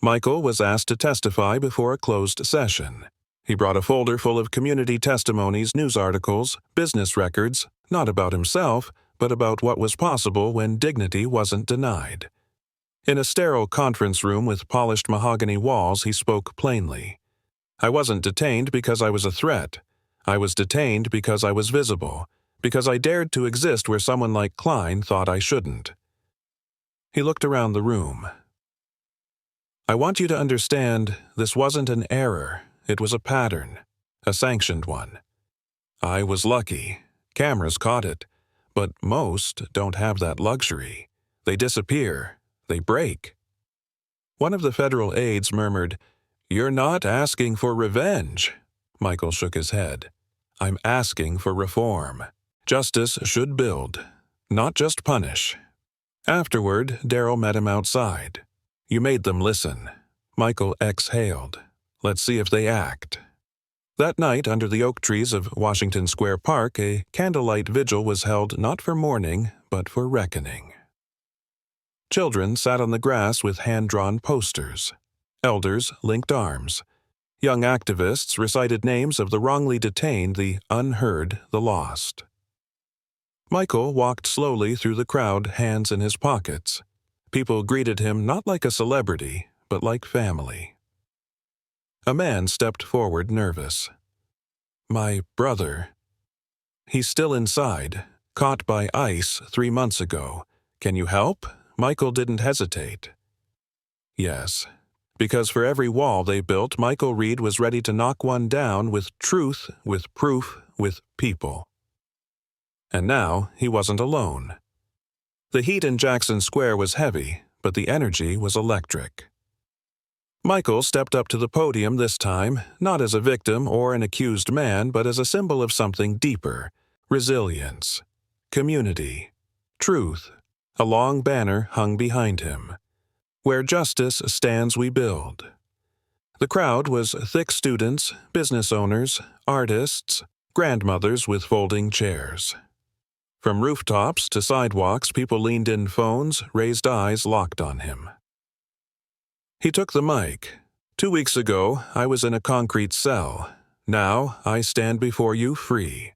Michael was asked to testify before a closed session. He brought a folder full of community testimonies, news articles, business records, not about himself, but about what was possible when dignity wasn't denied. In a sterile conference room with polished mahogany walls, he spoke plainly. "I wasn't detained because I was a threat. I was detained because I was visible, because I dared to exist where someone like Klein thought I shouldn't." He looked around the room. "I want you to understand, this wasn't an error. It was a pattern, a sanctioned one. I was lucky. Cameras caught it. But most don't have that luxury. They disappear. They break." One of the federal aides murmured, "You're not asking for revenge." Michael shook his head. "I'm asking for reform. Justice should build, not just punish." Afterward, Darrell met him outside. "You made them listen." Michael exhaled. "Let's see if they act." That night, under the oak trees of Washington Square Park, a candlelight vigil was held not for mourning, but for reckoning. Children sat on the grass with hand-drawn posters. Elders linked arms. Young activists recited names of the wrongly detained, the unheard, the lost. Michael walked slowly through the crowd, hands in his pockets. People greeted him not like a celebrity, but like family. A man stepped forward, nervous. "My brother. He's still inside, caught by ICE 3 months ago. Can you help?" Michael didn't hesitate. Yes, because for every wall they built, Michael Reed was ready to knock one down with truth, with proof, with people. And now he wasn't alone. The heat in Jackson Square was heavy, but the energy was electric. Michael stepped up to the podium this time, not as a victim or an accused man, but as a symbol of something deeper: resilience, community, truth. A long banner hung behind him. Where justice stands we build. The crowd was thick students, business owners, artists, grandmothers with folding chairs. From rooftops to sidewalks, people leaned in, phones, raised eyes locked on him. He took the mic. 2 weeks ago, I was in a concrete cell. Now, I stand before you free.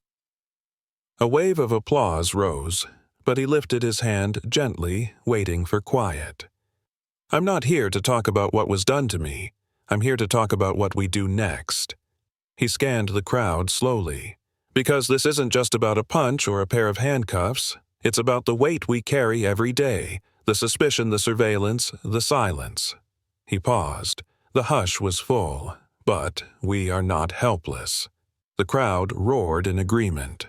A wave of applause rose, but he lifted his hand gently, waiting for quiet. I'm not here to talk about what was done to me. I'm here to talk about what we do next. He scanned the crowd slowly. Because this isn't just about a punch or a pair of handcuffs. It's about the weight we carry every day, the suspicion, the surveillance, the silence. He paused. The hush was full, but we are not helpless. The crowd roared in agreement.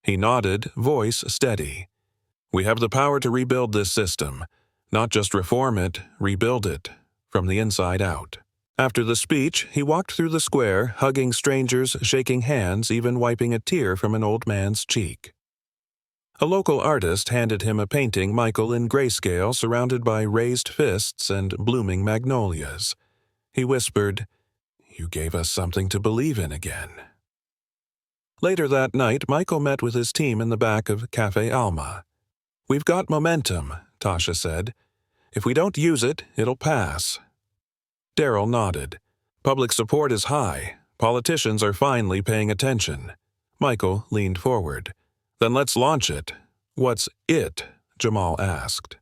He nodded, voice steady. We have the power to rebuild this system. Not just reform it, rebuild it, from the inside out. After the speech, he walked through the square, hugging strangers, shaking hands, even wiping a tear from an old man's cheek. A local artist handed him a painting, Michael in grayscale, surrounded by raised fists and blooming magnolias. He whispered, "You gave us something to believe in again." Later that night, Michael met with his team in the back of Cafe Alma. "We've got momentum," Tasha said. "If we don't use it, it'll pass." Daryl nodded. "Public support is high. Politicians are finally paying attention." Michael leaned forward. "Then let's launch it." "What's it?" Jamal asked.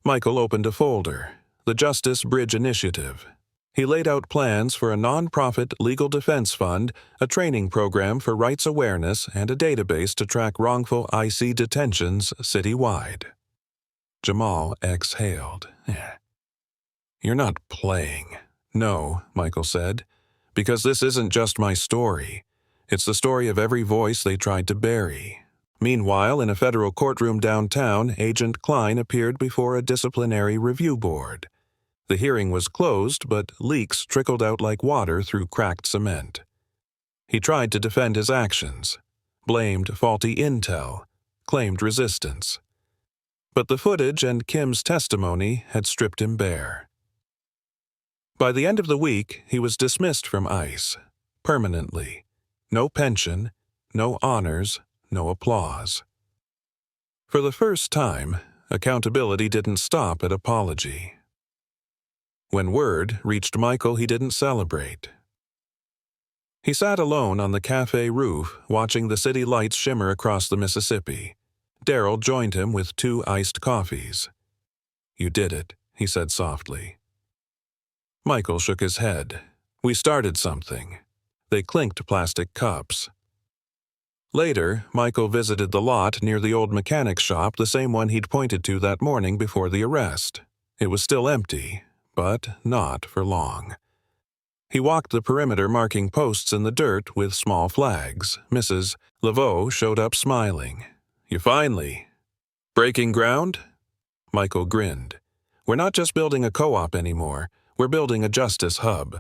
Michael opened a folder. The Justice Bridge Initiative. He laid out plans for a non-profit legal defense fund, a training program for rights awareness, and a database to track wrongful IC detentions citywide. Jamal exhaled. "You're not playing." "No," Michael said, "because this isn't just my story. It's the story of every voice they tried to bury." Meanwhile, in a federal courtroom downtown, Agent Klein appeared before a disciplinary review board. The hearing was closed, but leaks trickled out like water through cracked cement. He tried to defend his actions, blamed faulty intel, claimed resistance. But the footage and Kim's testimony had stripped him bare. By the end of the week, he was dismissed from ICE, permanently. No pension, no honors, no applause. For the first time, accountability didn't stop at apology. When word reached Michael, he didn't celebrate. He sat alone on the cafe roof, watching the city lights shimmer across the Mississippi. Daryl joined him with 2 iced coffees. "You did it," he said softly. Michael shook his head. "We started something." They clinked plastic cups. Later, Michael visited the lot near the old mechanic shop, the same one he'd pointed to that morning before the arrest. It was still empty, but not for long. He walked the perimeter, marking posts in the dirt with small flags. Mrs. Laveau showed up smiling. "You finally breaking ground?" Michael grinned. "We're not just building a co-op anymore. We're building a justice hub."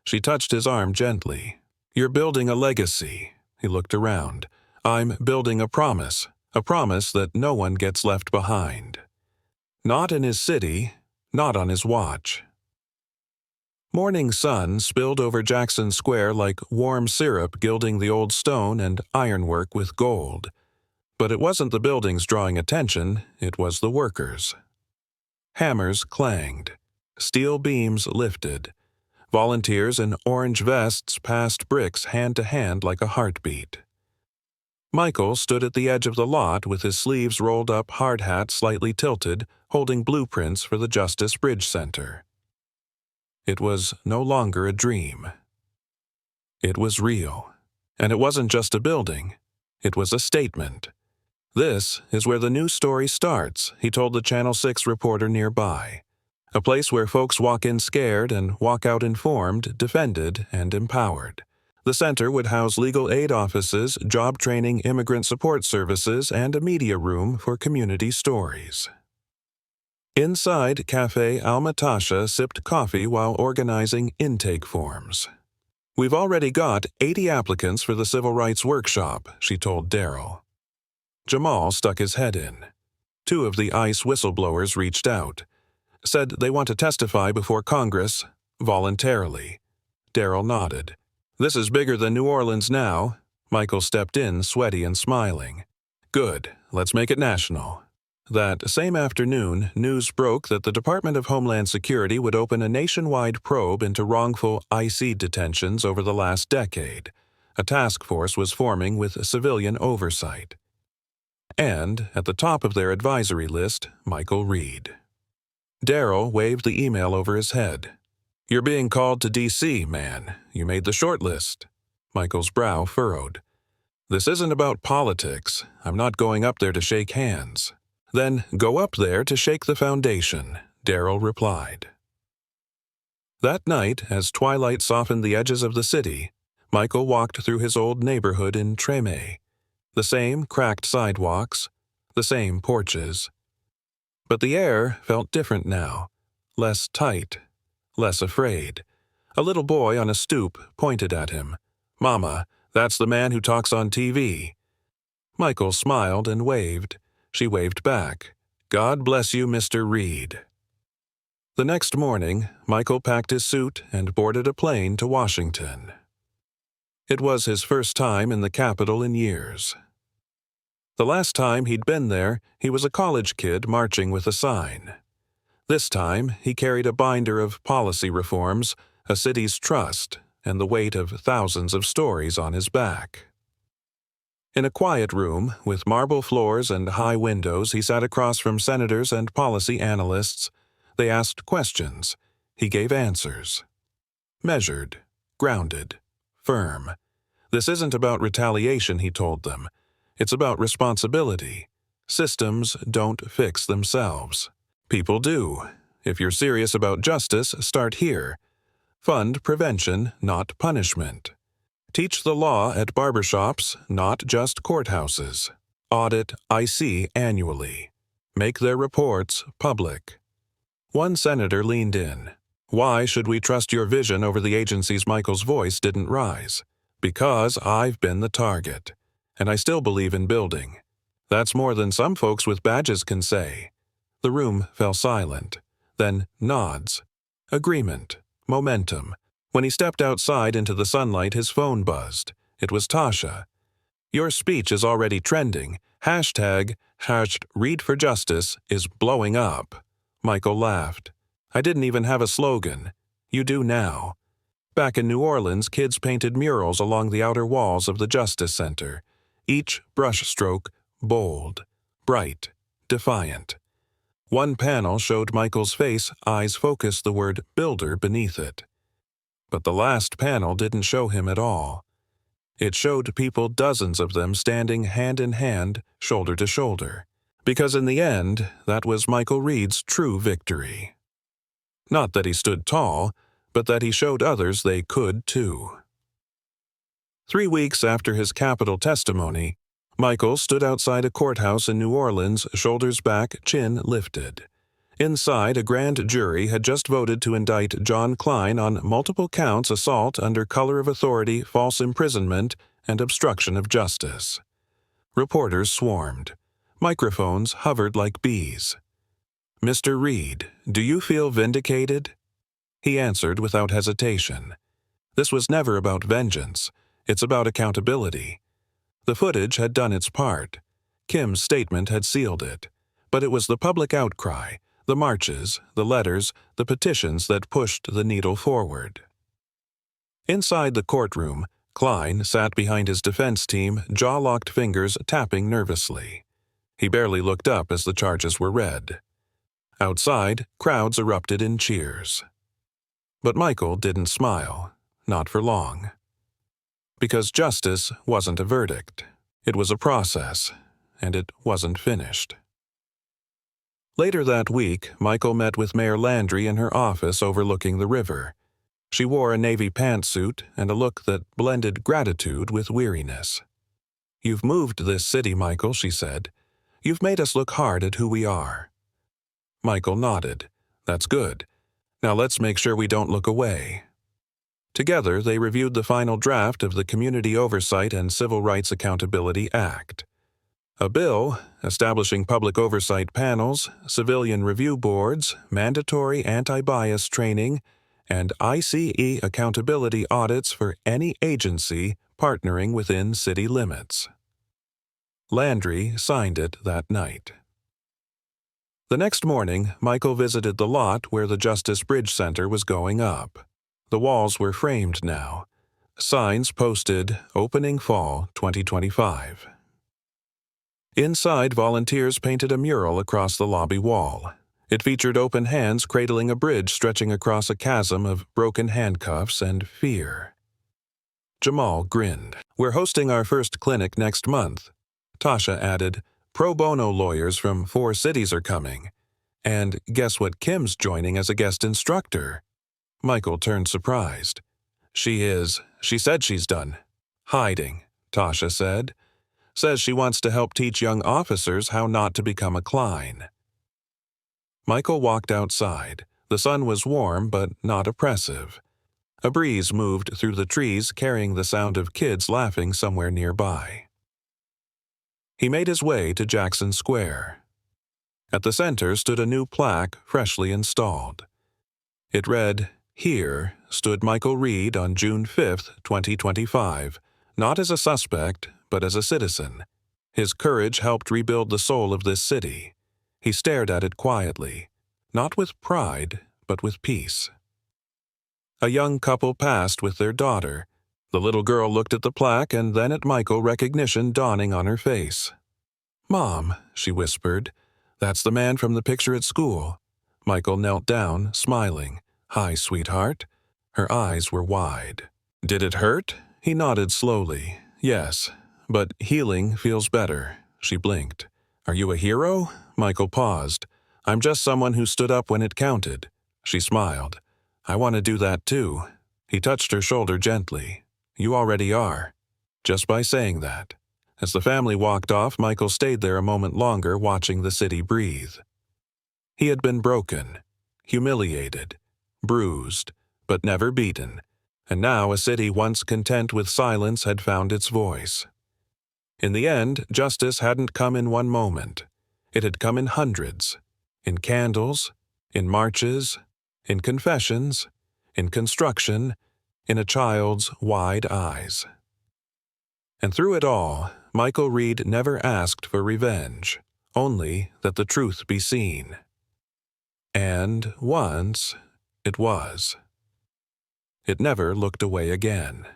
She touched his arm gently. "You're building a legacy." He looked around. "I'm building a promise that no one gets left behind. Not in his city, not on his watch." Morning sun spilled over Jackson Square like warm syrup, gilding the old stone and ironwork with gold. But it wasn't the buildings drawing attention, it was the workers. Hammers clanged. Steel beams lifted. Volunteers in orange vests passed bricks hand to hand like a heartbeat. Michael stood at the edge of the lot with his sleeves rolled up, hard hat slightly tilted, holding blueprints for the Justice Bridge Center. It was no longer a dream. It was real. And it wasn't just a building. It was a statement. "This is where the new story starts," he told the Channel 6 reporter nearby. "A place where folks walk in scared and walk out informed, defended, and empowered." The center would house legal aid offices, job training, immigrant support services, and a media room for community stories. Inside Cafe Alma, Tasha sipped coffee while organizing intake forms. "We've already got 80 applicants for the Civil Rights Workshop," she told Daryl. Jamal stuck his head in. 2 of the ICE whistleblowers reached out. Said they want to testify before Congress, voluntarily. Darrell nodded. This is bigger than New Orleans now. Michael stepped in, sweaty and smiling. Good, let's make it national. That same afternoon, news broke that the Department of Homeland Security would open a nationwide probe into wrongful IC detentions over the last decade. A task force was forming with civilian oversight. And, at the top of their advisory list, Michael Reed. Darrell waved the email over his head. You're being called to D.C., man. You made the short list. Michael's brow furrowed. This isn't about politics. I'm not going up there to shake hands. Then go up there to shake the foundation, Darrell replied. That night, as twilight softened the edges of the city, Michael walked through his old neighborhood in Treme. The same cracked sidewalks, the same porches. But the air felt different now, less tight, less afraid. A little boy on a stoop pointed at him. Mama, that's the man who talks on TV. Michael smiled and waved. She waved back. God bless you, Mr. Reed. The next morning, Michael packed his suit and boarded a plane to Washington. It was his first time in the capital in years. The last time he'd been there, he was a college kid marching with a sign. This time, he carried a binder of policy reforms, a city's trust, and the weight of thousands of stories on his back. In a quiet room, with marble floors and high windows, he sat across from senators and policy analysts. They asked questions. He gave answers. Measured, grounded, firm. This isn't about retaliation, he told them. It's about responsibility. Systems don't fix themselves. People do. If you're serious about justice, start here. Fund prevention, not punishment. Teach the law at barbershops, not just courthouses. Audit IC annually. Make their reports public. One senator leaned in. Why should we trust your vision over the agency's? Michael's voice didn't rise. Because I've been the target. And I still believe in building. That's more than some folks with badges can say. The room fell silent. Then nods. Agreement. Momentum. When he stepped outside into the sunlight, his phone buzzed. It was Tasha. Your speech is already trending. Hashtag Read for Justice is blowing up. Michael laughed. I didn't even have a slogan. You do now. Back in New Orleans, kids painted murals along the outer walls of the Justice Center. Each brushstroke bold, bright, defiant. One panel showed Michael's face, eyes focused the word builder beneath it. But the last panel didn't show him at all. It showed people, dozens of them, standing hand in hand, shoulder to shoulder. Because in the end, that was Michael Reed's true victory. Not that he stood tall, but that he showed others they could too. 3 weeks after his capital testimony, Michael stood outside a courthouse in New Orleans, shoulders back, chin lifted. Inside, a grand jury had just voted to indict John Klein on multiple counts: assault under color of authority, false imprisonment, and obstruction of justice. Reporters swarmed. Microphones hovered like bees. Mr. Reed, do you feel vindicated? He answered without hesitation. This was never about vengeance. It's about accountability. The footage had done its part. Kim's statement had sealed it. But it was the public outcry, the marches, the letters, the petitions that pushed the needle forward. Inside the courtroom, Klein sat behind his defense team, jaw-locked fingers tapping nervously. He barely looked up as the charges were read. Outside, crowds erupted in cheers. But Michael didn't smile, not for long. Because justice wasn't a verdict. It was a process, and it wasn't finished. Later that week, Michael met with Mayor Landry in her office overlooking the river. She wore a navy pantsuit and a look that blended gratitude with weariness. You've moved this city, Michael, she said. You've made us look hard at who we are. Michael nodded. That's good. Now let's make sure we don't look away. Together, they reviewed the final draft of the Community Oversight and Civil Rights Accountability Act. A bill establishing public oversight panels, civilian review boards, mandatory anti-bias training, and ICE accountability audits for any agency partnering within city limits. Landry signed it that night. The next morning, Michael visited the lot where the Justice Bridge Center was going up. The walls were framed now. Signs posted, "Opening Fall 2025." Inside, volunteers painted a mural across the lobby wall. It featured open hands cradling a bridge stretching across a chasm of broken handcuffs and fear. Jamal grinned. "We're hosting our first clinic next month." Tasha added, "Pro bono lawyers from 4 cities are coming. And guess what, Kim's joining as a guest instructor." Michael turned surprised. "She is. She said she's done." "Hiding," Tasha said. "Says she wants to help teach young officers how not to become a Klein." Michael walked outside. The sun was warm but not oppressive. A breeze moved through the trees, carrying the sound of kids laughing somewhere nearby. He made his way to Jackson Square. At the center stood a new plaque freshly installed. It read, "Here stood Michael Reed on June 5, 2025, not as a suspect, but as a citizen. His courage helped rebuild the soul of this city." He stared at it quietly, not with pride, but with peace. A young couple passed with their daughter. The little girl looked at the plaque and then at Michael, recognition dawning on her face. "Mom," she whispered, "that's the man from the picture at school." Michael knelt down, smiling. "Hi, sweetheart." Her eyes were wide. "Did it hurt?" He nodded slowly. "Yes, but healing feels better." She blinked. "Are you a hero?" Michael paused. "I'm just someone who stood up when it counted." She smiled. "I want to do that too." He touched her shoulder gently. "You already are." Just by saying that. As the family walked off, Michael stayed there a moment longer, watching the city breathe. He had been broken, humiliated, bruised, but never beaten, and now a city once content with silence had found its voice. In the end, justice hadn't come in one moment. It had come in hundreds, in candles, in marches, in confessions, in construction, in a child's wide eyes. And through it all, Michael Reed never asked for revenge, only that the truth be seen. And once it was. It never looked away again.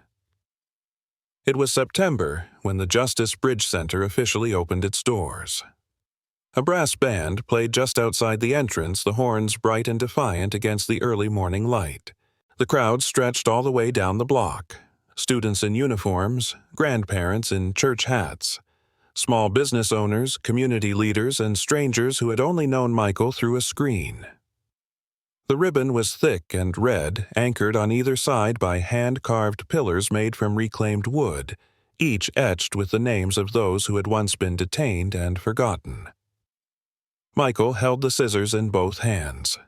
It was September when the Justice Bridge Center officially opened its doors. A brass band played just outside the entrance, the horns bright and defiant against the early morning light. The crowd stretched all the way down the block. Students in uniforms, grandparents in church hats, small business owners, community leaders, and strangers who had only known Michael through a screen. The ribbon was thick and red, anchored on either side by hand-carved pillars made from reclaimed wood, each etched with the names of those who had once been detained and forgotten. Michael held the scissors in both hands.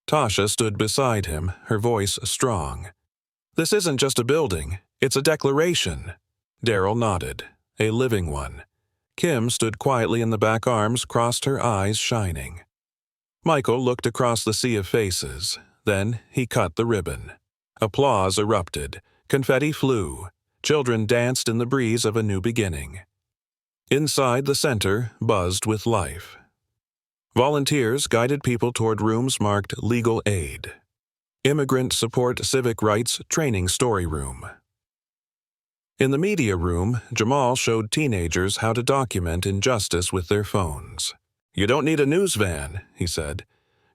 Tasha stood beside him, her voice strong. "This isn't just a building, it's a declaration." Daryl nodded, "A living one." Kim stood quietly in the back, arms crossed, her eyes shining. Michael looked across the sea of faces. Then he cut the ribbon. Applause erupted. Confetti flew. Children danced in the breeze of a new beginning. Inside, the center buzzed with life. Volunteers guided people toward rooms marked Legal Aid. Immigrant Support Civic Rights Training Story Room. In the media room, Jamal showed teenagers how to document injustice with their phones. "You don't need a news van," he said.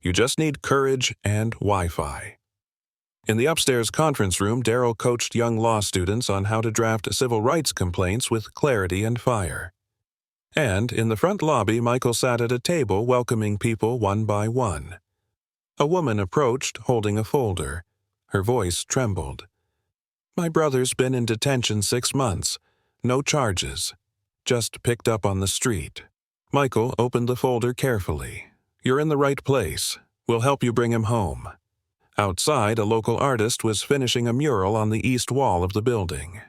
"You just need courage and Wi-Fi." In the upstairs conference room, Daryl coached young law students on how to draft civil rights complaints with clarity and fire. And in the front lobby, Michael sat at a table welcoming people one by one. A woman approached, holding a folder. Her voice trembled. "My brother's been in detention 6 months. No charges. Just picked up on the street." Michael opened the folder carefully. "You're in the right place. We'll help you bring him home." Outside, a local artist was finishing a mural on the east wall of the building.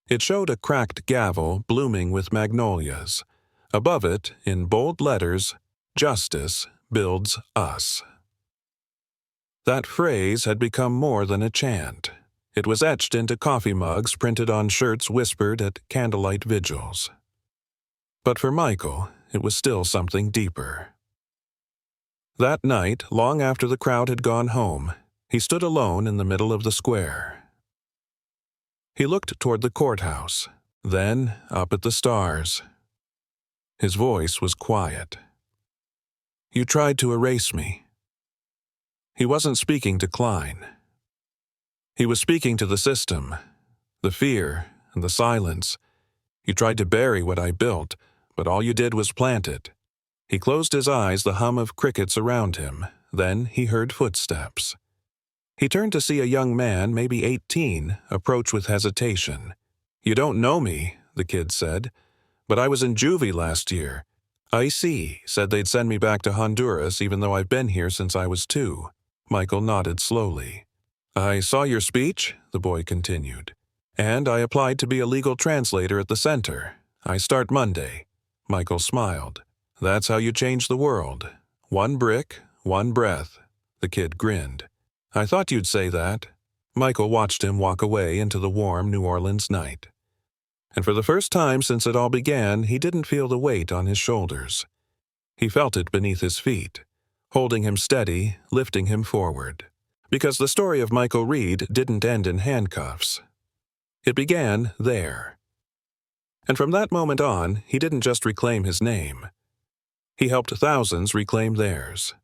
It showed a cracked gavel blooming with magnolias. Above it, in bold letters, "Justice builds us." That phrase had become more than a chant. It was etched into coffee mugs, printed on shirts, whispered at candlelight vigils. But for Michael, it was still something deeper. That night, long after the crowd had gone home, he stood alone in the middle of the square. He looked toward the courthouse, then up at the stars. His voice was quiet. "You tried to erase me." He wasn't speaking to Klein. He was speaking to the system, the fear and the silence. "You tried to bury what I built, but all you did was plant it." He closed his eyes, the hum of crickets around him. Then he heard footsteps. He turned to see a young man, maybe 18, approach with hesitation. "You don't know me," the kid said, "but I was in juvie last year. IC said they'd send me back to Honduras even though I've been here since I was 2. Michael nodded slowly. "I saw your speech," the boy continued, "and I applied to be a legal translator at the center. I start Monday." Michael smiled. "That's how you change the world. One brick, one breath." The kid grinned. "I thought you'd say that." Michael watched him walk away into the warm New Orleans night. And for the first time since it all began, he didn't feel the weight on his shoulders. He felt it beneath his feet, holding him steady, lifting him forward. Because the story of Michael Reed didn't end in handcuffs. It began there. And from that moment on, he didn't just reclaim his name. He helped thousands reclaim theirs.